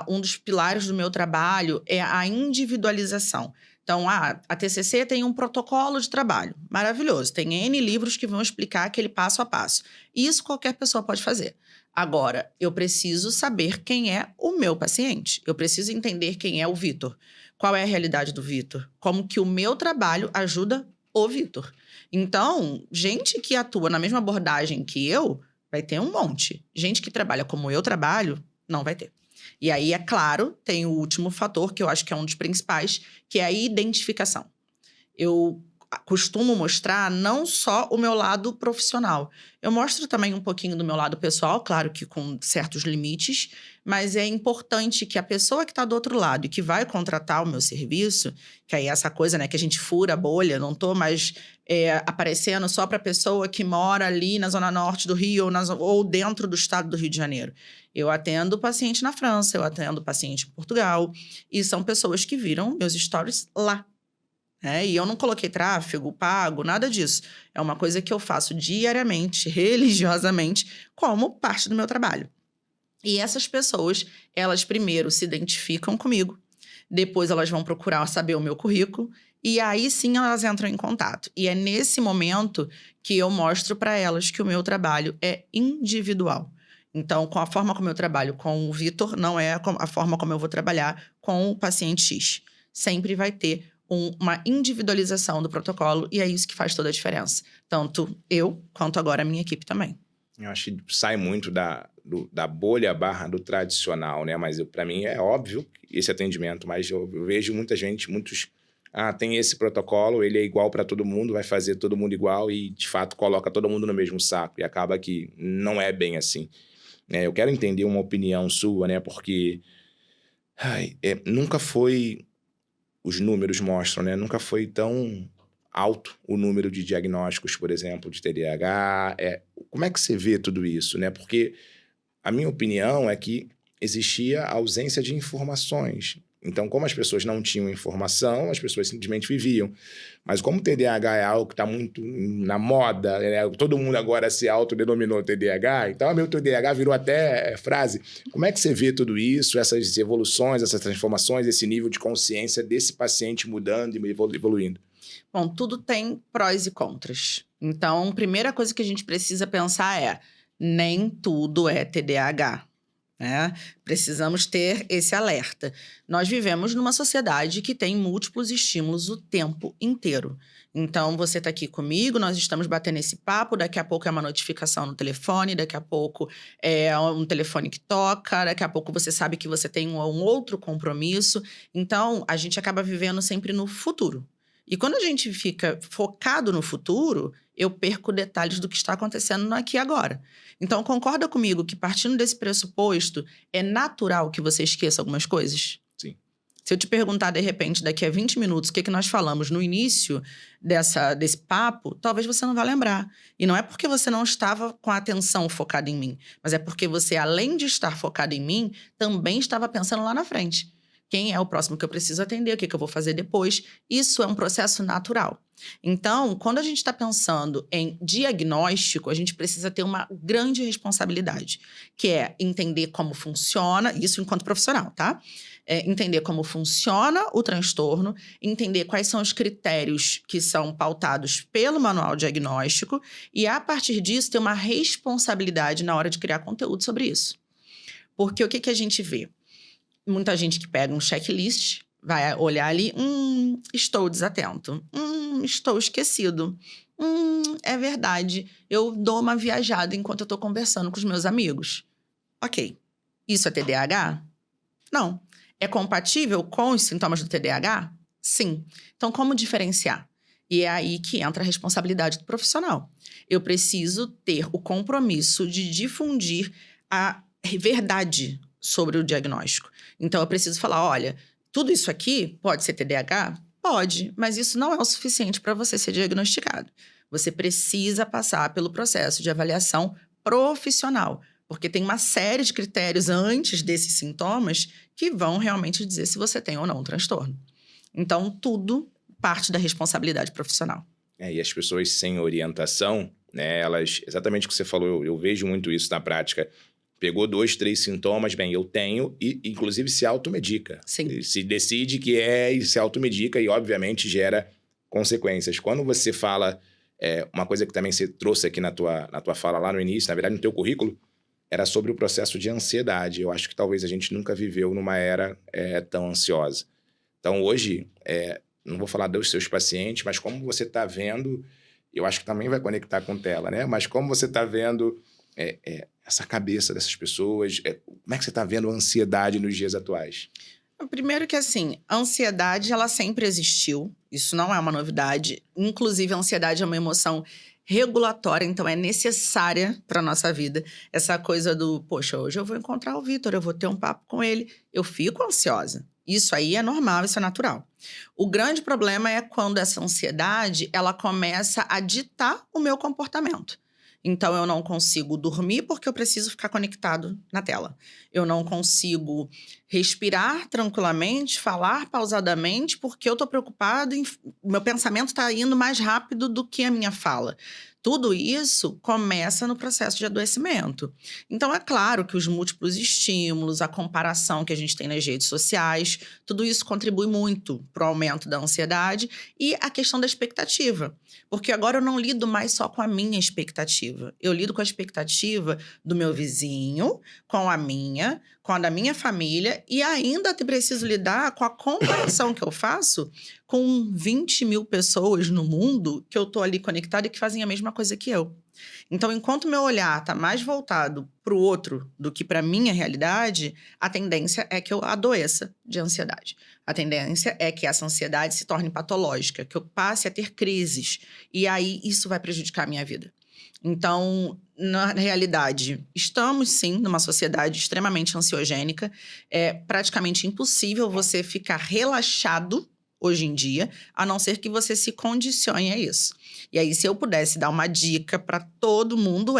Um dos pilares do meu trabalho é a individualização. Então, a TCC tem um protocolo de trabalho maravilhoso. Tem N livros que vão explicar aquele passo a passo. Isso qualquer pessoa pode fazer. Agora, eu preciso saber quem é o meu paciente. Eu preciso entender quem é o Vitor. Qual é a realidade do Vitor? Como que o meu trabalho ajuda o Vitor? Então, gente que atua na mesma abordagem que eu, vai ter um monte. Gente que trabalha como eu trabalho, não vai ter. E aí, é claro, tem o último fator, que eu acho que é um dos principais, que é a identificação. Eu costumo mostrar não só o meu lado profissional. Eu mostro também um pouquinho do meu lado pessoal, claro que com certos limites, mas é importante que a pessoa que está do outro lado e que vai contratar o meu serviço, que aí é essa coisa, né, que a gente fura a bolha, não estou mais aparecendo só para a pessoa que mora ali na Zona Norte do Rio ou dentro do estado do Rio de Janeiro. Eu atendo paciente na França, eu atendo paciente em Portugal, e são pessoas que viram meus stories lá. E eu não coloquei tráfego, pago, nada disso. É uma coisa que eu faço diariamente, religiosamente, como parte do meu trabalho. E essas pessoas, elas primeiro se identificam comigo, depois elas vão procurar saber o meu currículo, e aí sim elas entram em contato. E é nesse momento que eu mostro para elas que o meu trabalho é individual. Então, com a forma como eu trabalho com o Vitor, não é a forma como eu vou trabalhar com o paciente X. Sempre vai ter uma individualização do protocolo, e é isso que faz toda a diferença. Tanto eu, quanto agora a minha equipe também. Eu acho que sai muito da bolha / do tradicional, né? Mas para mim é óbvio esse atendimento, mas eu vejo muita gente, tem esse protocolo, ele é igual para todo mundo, vai fazer todo mundo igual e, de fato, coloca todo mundo no mesmo saco. E acaba que não é bem assim. Eu quero entender uma opinião sua, né? Porque nunca foi... Os números mostram, né? Nunca foi tão alto o número de diagnósticos, por exemplo, de TDAH. Como é que você vê tudo isso, né? Porque a minha opinião é que existia ausência de informações. Então, como as pessoas não tinham informação, as pessoas simplesmente viviam. Mas como o TDAH é algo que está muito na moda, né? Todo mundo agora se autodenominou TDAH, então meu TDAH virou até frase. Como é que você vê tudo isso, essas evoluções, essas transformações, esse nível de consciência desse paciente mudando e evoluindo? Bom, tudo tem prós e contras. Então, a primeira coisa que a gente precisa pensar é: nem tudo é TDAH. Precisamos ter esse alerta. Nós vivemos numa sociedade que tem múltiplos estímulos o tempo inteiro. Então, você está aqui comigo, nós estamos batendo esse papo, daqui a pouco é uma notificação no telefone, daqui a pouco é um telefone que toca, daqui a pouco você sabe que você tem um outro compromisso. Então, a gente acaba vivendo sempre no futuro. E quando a gente fica focado no futuro, eu perco detalhes do que está acontecendo no aqui e agora. Então, concorda comigo que, partindo desse pressuposto, é natural que você esqueça algumas coisas? Sim. Se eu te perguntar, de repente, daqui a 20 minutos, o que nós falamos no início desse papo, talvez você não vá lembrar. E não é porque você não estava com a atenção focada em mim, mas é porque você, além de estar focado em mim, também estava pensando lá na frente. Quem é o próximo que eu preciso atender? O que eu vou fazer depois? Isso é um processo natural. Então, quando a gente está pensando em diagnóstico, a gente precisa ter uma grande responsabilidade, que é entender como funciona, isso enquanto profissional, tá? Entender como funciona o transtorno, entender quais são os critérios que são pautados pelo manual diagnóstico e, a partir disso, ter uma responsabilidade na hora de criar conteúdo sobre isso. Porque o que a gente vê? Muita gente que pega um checklist, vai olhar ali, estou desatento, estou esquecido, é verdade, eu dou uma viajada enquanto eu estou conversando com os meus amigos. Ok, isso é TDAH? Não. É compatível com os sintomas do TDAH? Sim. Então, como diferenciar? E é aí que entra a responsabilidade do profissional. Eu preciso ter o compromisso de difundir a verdade sobre o diagnóstico. Então, eu preciso falar, olha, tudo isso aqui pode ser TDAH? Pode, mas isso não é o suficiente para você ser diagnosticado. Você precisa passar pelo processo de avaliação profissional, Porque tem uma série de critérios antes desses sintomas que vão realmente dizer se você tem ou não um transtorno. Então, tudo parte da responsabilidade profissional. E as pessoas sem orientação, né, elas, exatamente o que você falou, eu vejo muito isso na prática. Pegou 2, 3 sintomas, bem, eu tenho, e inclusive se automedica. Sim. Se decide que é e se automedica e, obviamente, gera consequências. Quando você fala, uma coisa que também você trouxe aqui na tua fala lá no início, na verdade no teu currículo, era sobre o processo de ansiedade. Eu acho que talvez a gente nunca viveu numa era tão ansiosa. Então, hoje, não vou falar dos seus pacientes, mas como você está vendo, eu acho que também vai conectar com tela, né? Mas como você está vendo essa cabeça dessas pessoas, como é que você está vendo a ansiedade nos dias atuais? Primeiro que, assim, a ansiedade, ela sempre existiu. Isso não é uma novidade. Inclusive, a ansiedade é uma emoção regulatória, então é necessária para nossa vida. Essa coisa do, poxa, hoje eu vou encontrar o Vitor, eu vou ter um papo com ele. Eu fico ansiosa. Isso aí é normal, isso é natural. O grande problema é quando essa ansiedade, ela começa a ditar o meu comportamento. Então, eu não consigo dormir porque eu preciso ficar conectado na tela. Eu não consigo respirar tranquilamente, falar pausadamente, porque eu estou preocupado, meu pensamento está indo mais rápido do que a minha fala. Tudo isso começa no processo de adoecimento. Então, é claro que os múltiplos estímulos, a comparação que a gente tem nas redes sociais, tudo isso contribui muito para o aumento da ansiedade e a questão da expectativa. Porque agora eu não lido mais só com a minha expectativa. Eu lido com a expectativa do meu vizinho, com a da minha família e ainda preciso lidar com a comparação que eu faço com 20 mil pessoas no mundo que eu tô ali conectada e que fazem a mesma coisa que eu. Então, enquanto meu olhar tá mais voltado pro outro do que pra minha realidade, a tendência é que eu adoeça de ansiedade. A tendência é que essa ansiedade se torne patológica, que eu passe a ter crises. E aí, isso vai prejudicar a minha vida. Então, na realidade, estamos sim numa sociedade extremamente ansiogênica. É praticamente impossível você ficar relaxado hoje em dia, a não ser que você se condicione a isso. E aí, se eu pudesse dar uma dica para todo mundo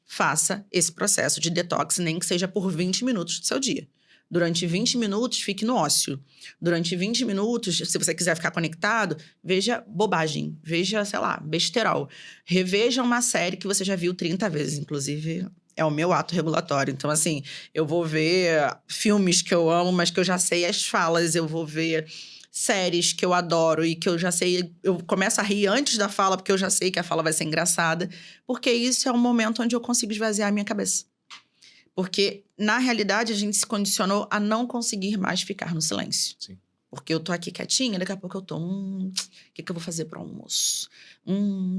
faça esse processo de detox, nem que seja por 20 minutos do seu dia. Durante 20 minutos, fique no ócio. Durante 20 minutos, se você quiser ficar conectado, veja bobagem, veja, sei lá, besterol. Reveja uma série que você já viu 30 vezes, inclusive é o meu ato regulatório. Então, assim, eu vou ver filmes que eu amo, mas que eu já sei as falas, eu vou ver séries que eu adoro e que eu já sei, eu começo a rir antes da fala, porque eu já sei que a fala vai ser engraçada, porque isso é um momento onde eu consigo esvaziar a minha cabeça. Porque, na realidade, a gente se condicionou a não conseguir mais ficar no silêncio. Sim. Porque eu tô aqui quietinha, daqui a pouco eu tô, o que eu vou fazer para o almoço?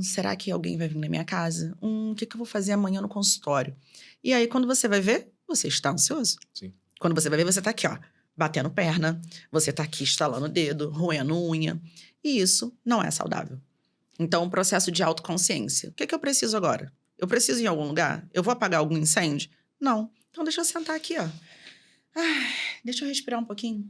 Será que alguém vai vir na minha casa? O que eu vou fazer amanhã no consultório? E aí, quando você vai ver, você está ansioso. Sim. Quando você vai ver, você tá aqui, ó, batendo perna, você tá aqui estalando o dedo, roendo unha. E isso não é saudável. Então, o processo de autoconsciência. O que eu preciso agora? Eu preciso ir em algum lugar? Eu vou apagar algum incêndio? Não. Então, deixa eu sentar aqui, ó. Deixa eu respirar um pouquinho.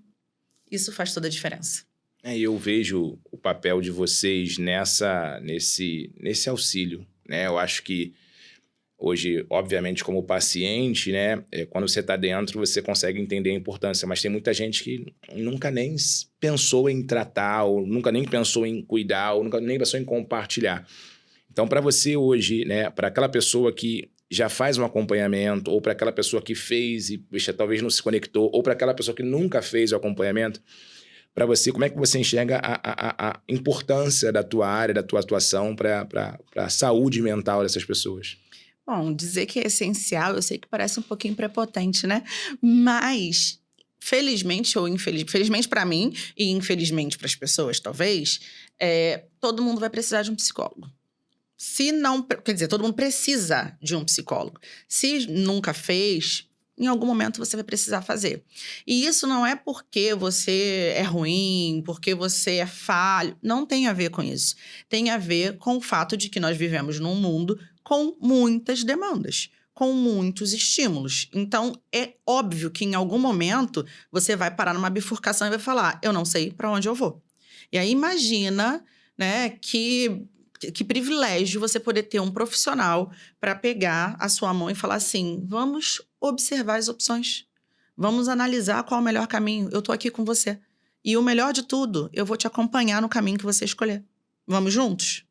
Isso faz toda a diferença. Eu vejo o papel de vocês nesse auxílio, né? Eu acho que hoje, obviamente, como paciente, né? Quando você está dentro, você consegue entender a importância. Mas tem muita gente que nunca nem pensou em tratar, ou nunca nem pensou em cuidar, ou nunca nem pensou em compartilhar. Então, para você hoje, né? Para aquela pessoa que já faz um acompanhamento, ou para aquela pessoa que fez e talvez não se conectou, ou para aquela pessoa que nunca fez o acompanhamento, para você, como é que você enxerga a importância da tua área, da tua atuação para a saúde mental dessas pessoas? Bom, dizer que é essencial, eu sei que parece um pouquinho prepotente, né? Mas, felizmente ou felizmente para mim e infelizmente para as pessoas, talvez, todo mundo vai precisar de um psicólogo. Se não, quer dizer, todo mundo precisa de um psicólogo. Se nunca fez, em algum momento você vai precisar fazer. E isso não é porque você é ruim, porque você é falho. Não tem a ver com isso. Tem a ver com o fato de que nós vivemos num mundo com muitas demandas, com muitos estímulos. Então, é óbvio que em algum momento você vai parar numa bifurcação e vai falar, eu não sei para onde eu vou. E aí imagina, né, que Que privilégio você poder ter um profissional para pegar a sua mão e falar assim: vamos observar as opções. Vamos analisar qual é o melhor caminho. Eu tô aqui com você. E o melhor de tudo, eu vou te acompanhar no caminho que você escolher. Vamos juntos?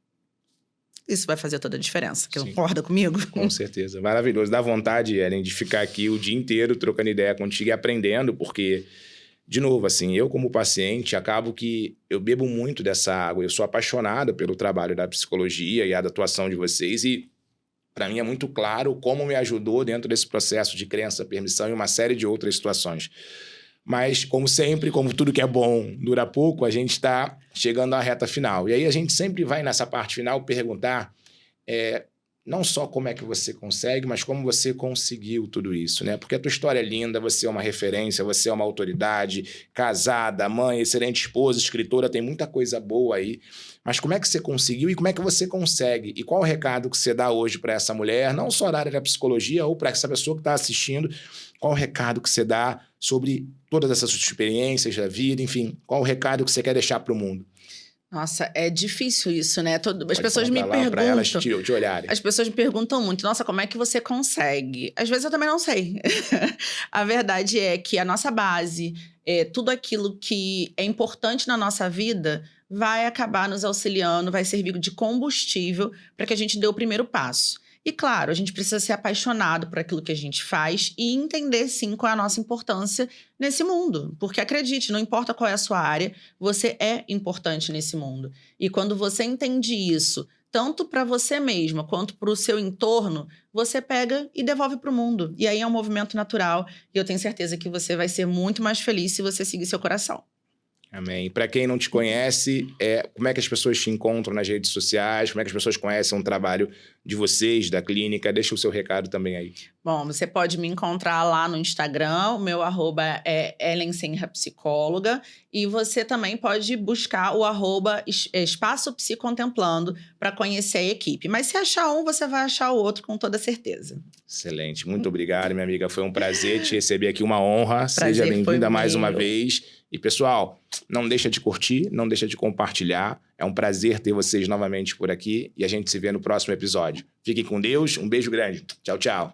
Isso vai fazer toda a diferença. Sim. Concorda comigo? Com certeza. Maravilhoso. Dá vontade, Ellen, de ficar aqui o dia inteiro trocando ideia contigo e aprendendo, porque, de novo, assim, eu como paciente, acabo que eu bebo muito dessa água. Eu sou apaixonado pelo trabalho da psicologia e a da atuação de vocês e, para mim, é muito claro como me ajudou dentro desse processo de crença, permissão e uma série de outras situações. Mas, como sempre, como tudo que é bom dura pouco, a gente está chegando à reta final. E aí a gente sempre vai nessa parte final perguntar não só como é que você consegue, mas como você conseguiu tudo isso, né? Porque a tua história é linda, você é uma referência, você é uma autoridade, casada, mãe, excelente esposa, escritora, tem muita coisa boa aí. Mas como é que você conseguiu e como é que você consegue? E qual o recado que você dá hoje para essa mulher, não só na área da psicologia, ou para essa pessoa que está assistindo, qual o recado que você dá sobre todas essas experiências da vida, enfim, qual o recado que você quer deixar para o mundo? Nossa, é difícil isso, né? As pessoas Pode me falar pra lá, pra elas perguntam. te olharem. As pessoas me perguntam muito, nossa, como é que você consegue? Às vezes eu também não sei. A verdade é que a nossa base, tudo aquilo que é importante na nossa vida, vai acabar nos auxiliando, vai servir de combustível para que a gente dê o primeiro passo. E claro, a gente precisa ser apaixonado por aquilo que a gente faz e entender, sim, qual é a nossa importância nesse mundo. Porque acredite, não importa qual é a sua área, você é importante nesse mundo. E quando você entende isso, tanto para você mesma quanto para o seu entorno, você pega e devolve para o mundo. E aí é um movimento natural e eu tenho certeza que você vai ser muito mais feliz se você seguir seu coração. Amém. Para quem não te conhece, como é que as pessoas te encontram nas redes sociais? Como é que as pessoas conhecem o trabalho de vocês, da clínica? Deixa o seu recado também aí. Bom, você pode me encontrar lá no Instagram, o meu @ é Ellen Senra Psicóloga, e você também pode buscar o @ Espaço Psicontemplando para conhecer a equipe. Mas se achar um, você vai achar o outro com toda certeza. Excelente. Muito obrigado, minha amiga. Foi um prazer te receber aqui, uma honra. Prazer Seja bem-vinda foi mais uma meu. vez. E, pessoal, não deixa de curtir, não deixa de compartilhar. É um prazer ter vocês novamente por aqui e a gente se vê no próximo episódio. Fiquem com Deus. Um beijo grande. Tchau, tchau.